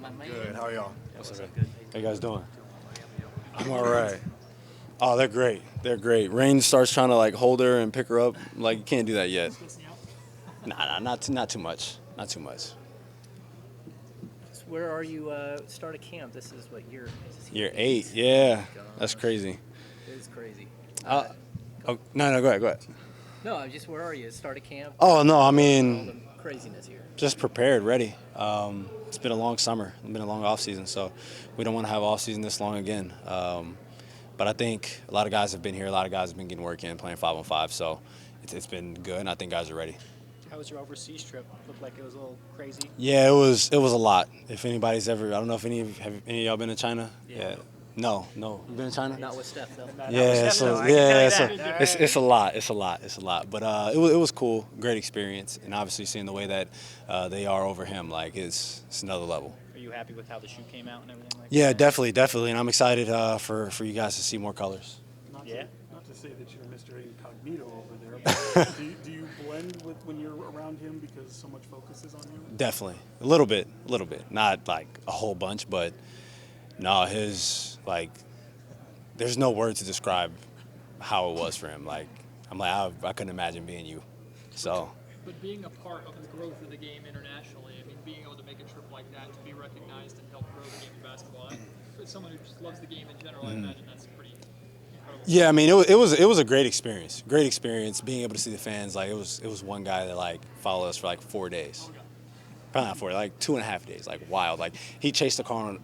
my man. Good. How are y'all? What's up, Good. How you guys doing? I'm all right. Oh, they're great. They're great. Rain starts trying to like hold her and pick her up. Like you can't do that yet. Nah, not too much. Not too much. So where are you? Start of camp. This is what year? Year 8. Yeah, Gosh. that's crazy. It is crazy. Oh, no, go ahead. No, just where are you? Start of camp. Oh no, I All mean the craziness here. just prepared, ready. It's been a long summer. It's been a long off season, so we don't want to have off season this long again. But I think a lot of guys have been here. A lot of guys have been getting work in, playing 5-on-5. So it's been good, and I think guys are ready. How was your overseas trip? Looked like it was a little crazy. Yeah, it was a lot. If anybody's ever, I don't know if any of y'all been to China. Yeah. No. You been to China? Not with Steph though. Yeah, so it's a lot. It's a lot. But it was cool, great experience, and obviously seeing the way that they are over him, like it's another level. Are you happy with how the shoe came out and everything like Yeah, that? definitely, and I'm excited for you guys to see more colors. Not to say that you're Mr. Incognito over there, but do you blend with when you're around him because so much focus is on you? Definitely, a little bit, not like a whole bunch, but no, there's no word to describe how it was for him. Like I couldn't imagine being you, so. But being a part of the growth of the game internationally, I mean, being able to make a trip like that, to be recognized and help grow the game of basketball, for someone who just loves the game in general, I imagine that's pretty incredible. Yeah, I mean, it was a great experience. Great experience being able to see the fans. Like it was one guy that like followed us for like 4 days. Probably not 4, like 2.5 days, like wild. Like he chased the car on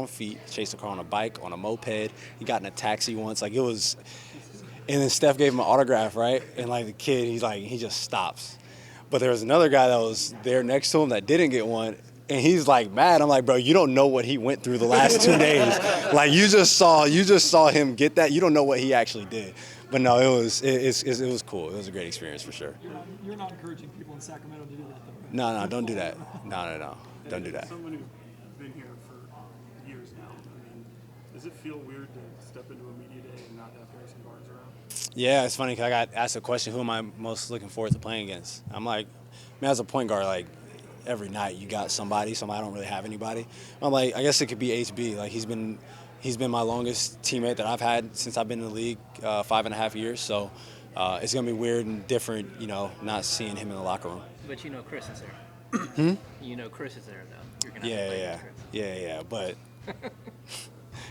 feet, chased the car on a bike, on a moped. He got in a taxi once. Like it was, and then Steph gave him an autograph, right? And like the kid, he just stops. But there was another guy that was there next to him that didn't get one. And he's like mad. I'm like, bro, you don't know what he went through the last 2 days. Like you just saw him get that. You don't know what he actually did. But no, it was cool. It was a great experience for sure. You're not encouraging people in Sacramento to do that, though. No, don't do that. No, don't do that. Someone who's been here for years now, I mean, does it feel weird to step into a media day and not have Harrison Barnes around? Yeah, it's funny because I got asked a question, who am I most looking forward to playing against? I'm like, man, as a point guard, like every night you got somebody, so I don't really have anybody. I'm like, I guess it could be HB. Like he's been my longest teammate that I've had since I've been in the league, 5.5 years. So it's gonna be weird and different, not seeing him in the locker room. But you know Chris is there. You know Chris is there though. You're gonna have to play with Chris. Yeah. But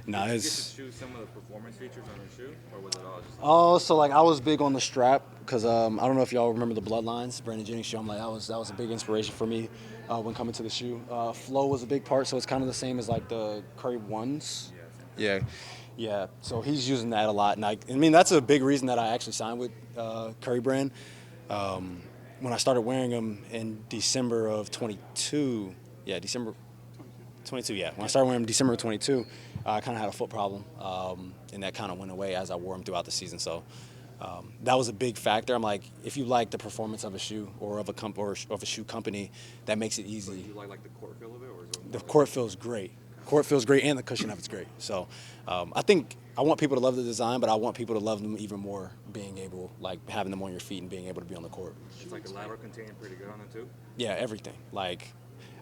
no, Did you get it's. to choose some of the performance features on the shoe, or was it all just? Oh, so like I was big on the strap because I don't know if y'all remember the Bloodlines, Brandon Jennings shoe. I'm like that was a big inspiration for me when coming to the shoe. Flow was a big part, so it's kind of the same as like the Curry ones. Yeah. So he's using that a lot, and I mean that's a big reason that I actually signed with Curry Brand. When I started wearing them in December of 22. Yeah, December 22. Yeah, when I started wearing them December of 22. I kind of had a foot problem, and that kind of went away as I wore them throughout the season. So that was a big factor. I'm like, if you like the performance of a shoe or of a shoe company, that makes it easy. Do you like the court feel of it, or is it The court feels great. Court feels great, and the cushion of it's great. So I think I want people to love the design, but I want people to love them even more, being able, like having them on your feet and being able to be on the court. It's like the lateral contained pretty good on it too? Yeah, everything. Like,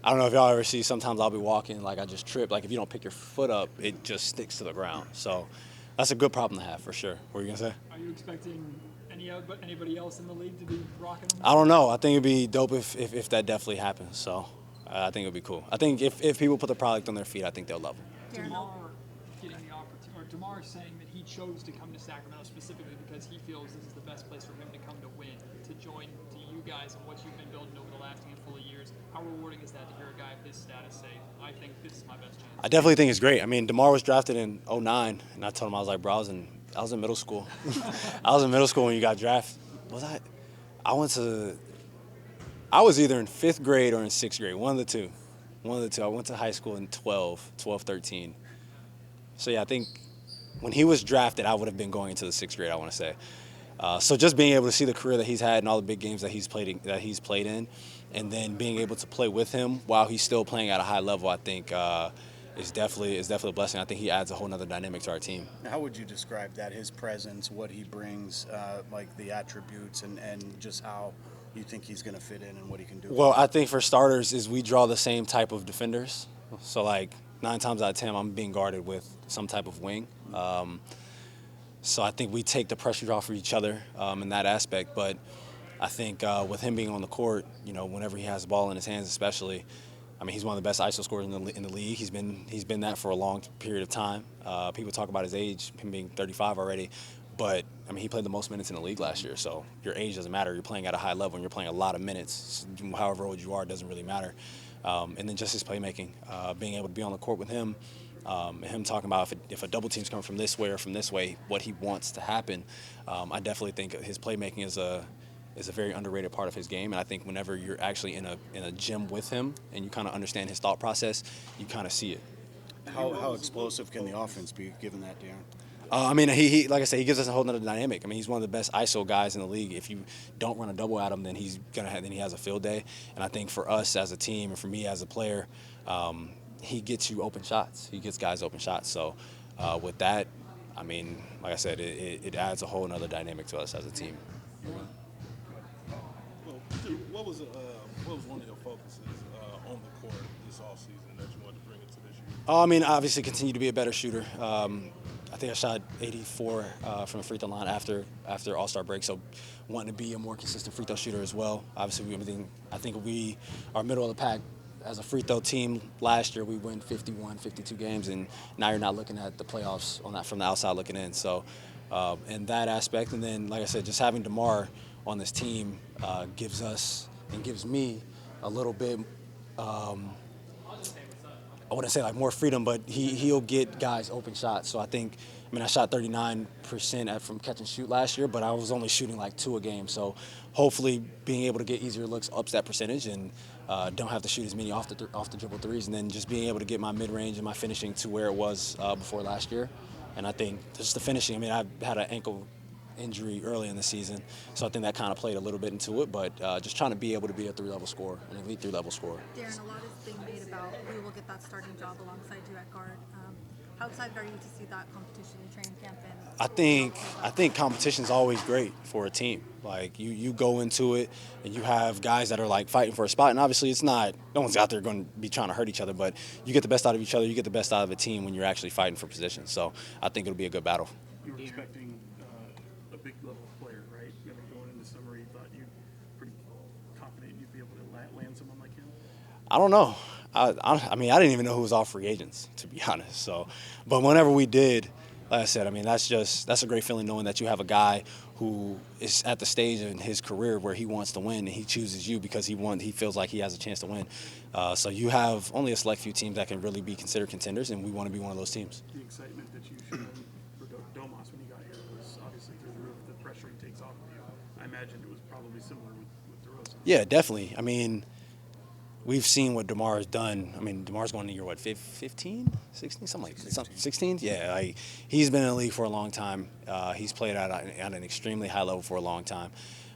I don't know if y'all ever see, sometimes I'll be walking, like I just trip. Like if you don't pick your foot up, it just sticks to the ground. So that's a good problem to have for sure. What were you gonna say? Are you expecting anybody else in the league to be rocking them? I don't know. I think it'd be dope if that definitely happens. So I think it'd be cool. I think if people put the product on their feet, I think they'll love them. Demar getting the opportunity, or Demar saying that he chose to come to Sacramento specifically because he feels this is the best place for him to come to win, to join to you guys and what you've been building over the last handful of years. How rewarding is that to hear a guy of his status say, I think this is my best chance? I definitely think it's great. I mean, DeMar was drafted in 2009, and I told him, I was like, bro, I was in middle school. I was in middle school when you got drafted. I was either in 5th grade or in 6th grade, one of the two. I went to high school in 12, 13. So, yeah, I think when he was drafted, I would have been going into the 6th grade, I want to say. So just being able to see the career that he's had and all the big games that he's played in, and then being able to play with him while he's still playing at a high level, I think is definitely a blessing. I think he adds a whole nother dynamic to our team. How would you describe that, his presence, what he brings, like the attributes, and just how you think he's going to fit in and what he can do? Well, I think for starters is we draw the same type of defenders. So, like, 9 times out of 10, I'm being guarded with some type of wing. So I think we take the pressure off of each other in that aspect. But I think with him being on the court, whenever he has the ball in his hands especially, I mean, he's one of the best ISO scorers in the league. He's been that for a long period of time. People talk about his age, him being 35 already. But, I mean, he played the most minutes in the league last year. So your age doesn't matter. You're playing at a high level and you're playing a lot of minutes. However old you are, it doesn't really matter. And then just his playmaking, being able to be on the court with him, and him talking about if a double team's coming from this way or from this way, what he wants to happen. I definitely think his playmaking is a very underrated part of his game. And I think whenever you're actually in a gym with him and you kind of understand his thought process, you kind of see it. How explosive can the offense be given that, De'Aaron? I mean, he like I said, he gives us a whole nother dynamic. I mean, he's one of the best ISO guys in the league. If you don't run a double at him, then then he has a field day. And I think for us as a team and for me as a player, he gets you open shots. He gets guys open shots. So with that, I mean, like I said, it adds a whole nother dynamic to us as a team. Well, what was one of your focuses on the court this offseason that you wanted to bring into this year? I mean, obviously continue to be a better shooter. I think I shot 84 from the free throw line after All-Star break, so wanting to be a more consistent free throw shooter as well. Obviously, I think we are middle of the pack as a free throw team. Last year we win 51, 52 games, and now you're not looking at the playoffs on that from the outside looking in. So in that aspect, and then like I said, just having DeMar on this team gives us and gives me a little bit. I wouldn't say like more freedom, but he'll get guys open shots. So I shot 39% from catch and shoot last year, but I was only shooting like 2 a game. So hopefully being able to get easier looks ups that percentage and don't have to shoot as many off the dribble threes, and then just being able to get my mid-range and my finishing to where it was before last year. And I think just the finishing, I mean, I had an ankle injury early in the season, so I think that kind of played a little bit into it, but just trying to be able to be a 3-level scorer, an elite 3-level scorer. De'Aaron, a lot is being made about who will get that starting job alongside you at guard. How excited are you to see that competition in training camp? I think competition's always great for a team. Like you go into it and you have guys that are like fighting for a spot, and obviously no one's out there going to be trying to hurt each other, but you get the best out of each other, you get the best out of a team when you're actually fighting for position. So I think it'll be a good battle. You were expecting a big level player, right? I mean, going into summer, you thought you pretty confident you'd be able to land someone like him? I don't know. I mean, I didn't even know who was all free agents, to be honest. So, but whenever we did, like I said, I mean, that's a great feeling knowing that you have a guy who is at the stage in his career where he wants to win, and he chooses you because he feels like he has a chance to win. So you have only a select few teams that can really be considered contenders, and we want to be one of those teams. The excitement that you showed for Domas when he got here was obviously through the roof. The pressure he takes off of you. I imagined it was probably similar with DeRozan. Yeah, definitely. I mean, we've seen what DeMar has done. I mean, DeMar's going to year, 15, 16, something like that. 16? Yeah, like, he's been in the league for a long time. He's played at an extremely high level for a long time.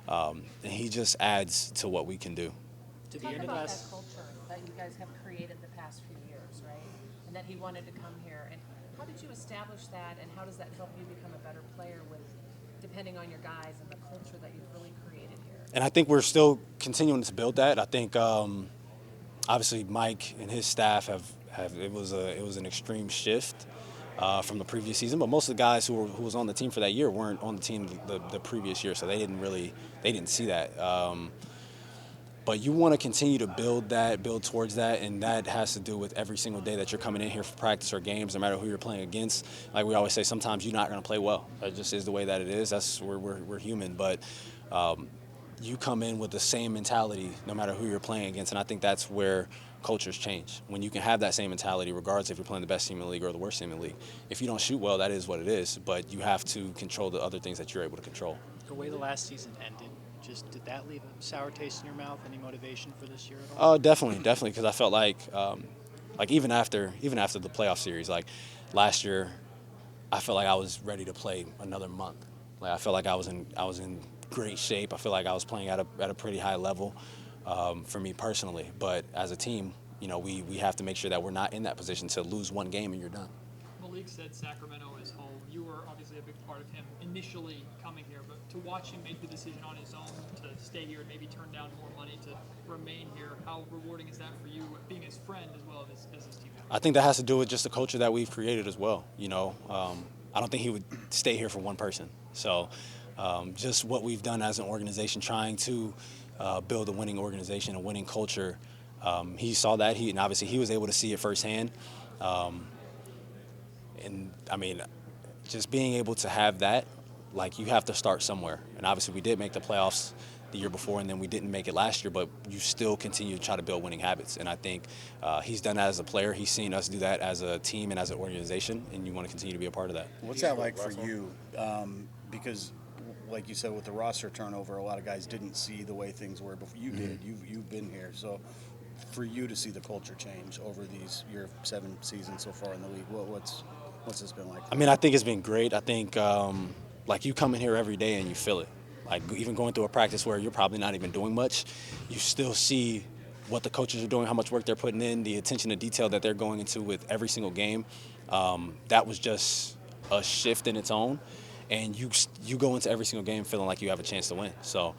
And he just adds to what we can do. To the Talk end of about last, that culture that you guys have created the past few years, right? And that he wanted to come here. And how did you establish that, and how does that help you become a better player depending on your guys and the culture that you've really created here? And I think we're still continuing to build that. I think obviously Mike and his staff have it was an extreme shift from the previous season, but most of the guys who was on the team for that year weren't on the team the previous year, so they didn't see that. But you want to continue to build towards that, and that has to do with every single day that you're coming in here for practice or games, no matter who you're playing against. Like we always say, sometimes you're not going to play well. That just is the way that it is. We're human, but you come in with the same mentality no matter who you're playing against, and I think that's where cultures change. When you can have that same mentality regardless if you're playing the best team in the league or the worst team in the league. If you don't shoot well, that is what it is, but you have to control the other things that you're able to control. the way the last season ended, did that leave a sour taste in your mouth? Any motivation for this year at all? Definitely, because I felt like even after the playoff series, like last year, I felt like I was ready to play another month. Like I felt like I was in great shape. I feel like I was playing at a pretty high level for me personally. But as a team, we have to make sure that we're not in that position to lose one game and you're done. Malik said Sacramento is home. you were obviously a big part of him initially coming here, but to watch him make the decision on his own to stay here and maybe turn down more money to remain here, how rewarding is that for you, being his friend as well as his teammate? I think that has to do with just the culture that we've created as well. I don't think he would stay here for one person. So just what we've done as an organization, trying to build a winning organization, a winning culture. He saw that, and obviously he was able to see it firsthand. And I mean, just being able to have that, like, you have to start somewhere. And obviously we did make the playoffs the year before, and then we didn't make it last year, but you still continue to try to build winning habits. And I think he's done that as a player. He's seen us do that as a team and as an organization, and you want to continue to be a part of that. What's that like for you? Because, like you said, with the roster turnover, a lot of guys didn't see the way things were before. You did. You've been here. So for you to see the culture change over your 7 seasons so far in the league, what's this been like? I mean, I think it's been great. I think, like, you come in here every day and you feel it. Like, even going through a practice where you're probably not even doing much, you still see what the coaches are doing, how much work they're putting in, the attention to detail that they're going into with every single game. That was just a shift in its own. And you go into every single game feeling like you have a chance to win. So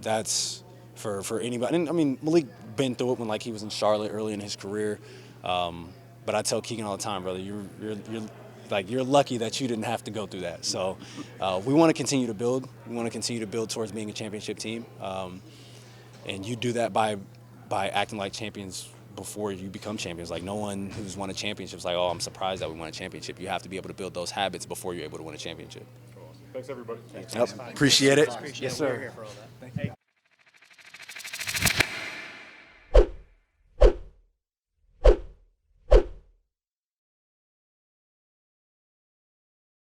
that's for anybody. And I mean, Malik been through it when, like, he was in Charlotte early in his career. But I tell Keegan all the time, brother, you're lucky that you didn't have to go through that. So we want to continue to build. We want to continue to build towards being a championship team. And you do that by acting like champions before you become champions. Like, no one who's won a championship is like, oh, I'm surprised that we won a championship. You have to be able to build those habits before you're able to win a championship. Thanks, everybody. Yep. Appreciate it. Yes, sir. Hey,